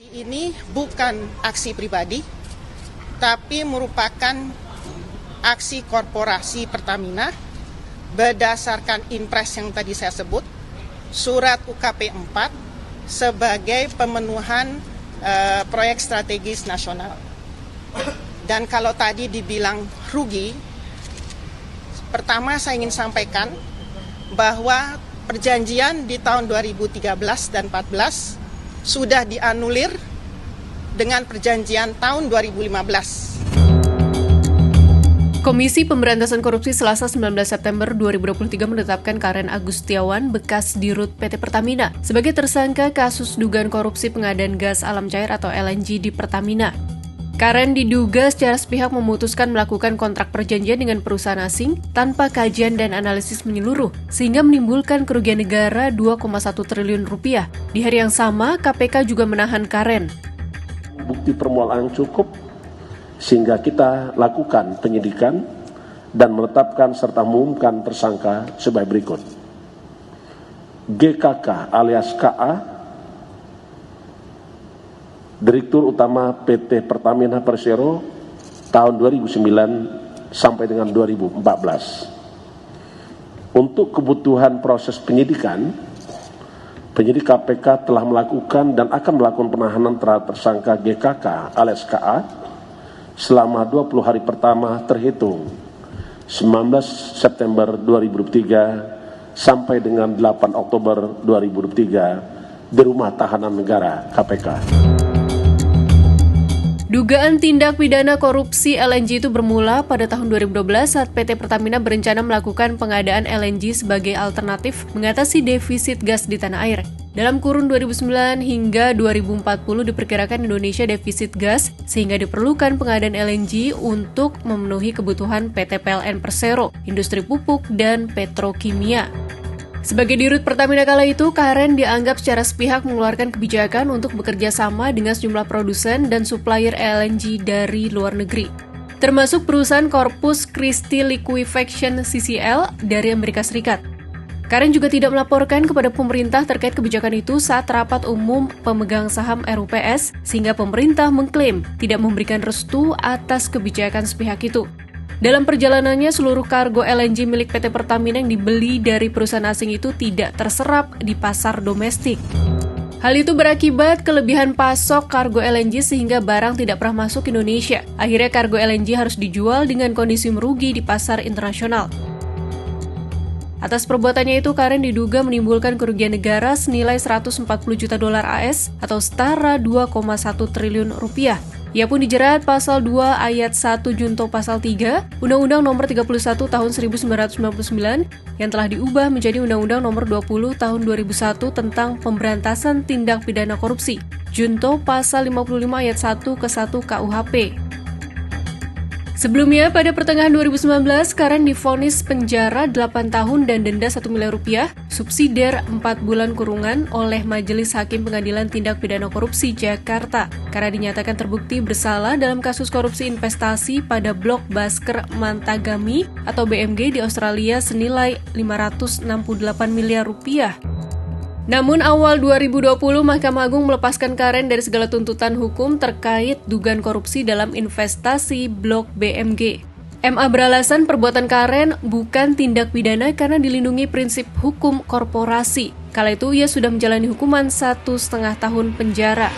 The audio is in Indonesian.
Ini bukan aksi pribadi, tapi merupakan aksi korporasi Pertamina berdasarkan impres yang tadi saya sebut, surat UKP 4 sebagai pemenuhan proyek strategis nasional. Dan kalau tadi dibilang rugi, pertama saya ingin sampaikan bahwa perjanjian di tahun 2013 dan 2014 sudah dianulir dengan perjanjian tahun 2015. Komisi Pemberantasan Korupsi Selasa 19 September 2023 menetapkan Karen Agustiawan, bekas Dirut PT Pertamina, sebagai tersangka kasus dugaan korupsi pengadaan gas alam cair atau LNG di Pertamina. Karen diduga secara sepihak memutuskan melakukan kontrak perjanjian dengan perusahaan asing tanpa kajian dan analisis menyeluruh, sehingga menimbulkan kerugian negara 2,1 triliun rupiah. Di hari yang sama, KPK juga menahan Karen. Bukti permulaan cukup, sehingga kita lakukan penyidikan dan menetapkan serta mengumumkan tersangka sebagai berikut. GKK alias KA, Direktur Utama PT Pertamina Persero tahun 2009 sampai dengan 2014. Untuk kebutuhan proses penyidikan, penyidik KPK telah melakukan dan akan melakukan penahanan terhadap tersangka GKK alias KA selama 20 hari pertama terhitung 19 September 2023 sampai dengan 8 Oktober 2023 di Rumah Tahanan Negara KPK. Dugaan tindak pidana korupsi LNG itu bermula pada tahun 2012 saat PT Pertamina berencana melakukan pengadaan LNG sebagai alternatif mengatasi defisit gas di tanah air. Dalam kurun 2009 hingga 2040 diperkirakan Indonesia defisit gas sehingga diperlukan pengadaan LNG untuk memenuhi kebutuhan PT PLN Persero, industri pupuk, dan petrokimia. Sebagai Dirut Pertamina kala itu, Karen dianggap secara sepihak mengeluarkan kebijakan untuk bekerja sama dengan sejumlah produsen dan supplier LNG dari luar negeri, termasuk perusahaan Corpus Christi Liquefaction CCL dari Amerika Serikat. Karen juga tidak melaporkan kepada pemerintah terkait kebijakan itu saat rapat umum pemegang saham RUPS, sehingga pemerintah mengklaim tidak memberikan restu atas kebijakan sepihak itu. Dalam perjalanannya, seluruh kargo LNG milik PT Pertamina yang dibeli dari perusahaan asing itu tidak terserap di pasar domestik. Hal itu berakibat kelebihan pasok kargo LNG sehingga barang tidak pernah masuk Indonesia. Akhirnya kargo LNG harus dijual dengan kondisi merugi di pasar internasional. Atas perbuatannya itu, Karen diduga menimbulkan kerugian negara senilai 140 juta dolar AS atau setara 2,1 triliun rupiah. Ia pun dijerat pasal 2 ayat 1 junto pasal 3 Undang-Undang Nomor 31 Tahun 1999 yang telah diubah menjadi Undang-Undang Nomor 20 Tahun 2001 tentang Pemberantasan Tindak Pidana Korupsi, junto pasal 55 ayat 1 ke 1 KUHP. Sebelumnya, pada pertengahan 2019, Karen divonis penjara 8 tahun dan denda 1 miliar rupiah, subsidiar 4 bulan kurungan oleh Majelis Hakim Pengadilan Tindak Pidana Korupsi Jakarta karena dinyatakan terbukti bersalah dalam kasus korupsi investasi pada blok Basker Mantagami atau BMG di Australia senilai 568 miliar rupiah. Namun awal 2020, Mahkamah Agung melepaskan Karen dari segala tuntutan hukum terkait dugaan korupsi dalam investasi blok BMG. MA beralasan perbuatan Karen bukan tindak pidana karena dilindungi prinsip hukum korporasi. Kala itu ia sudah menjalani hukuman 1,5 tahun penjara.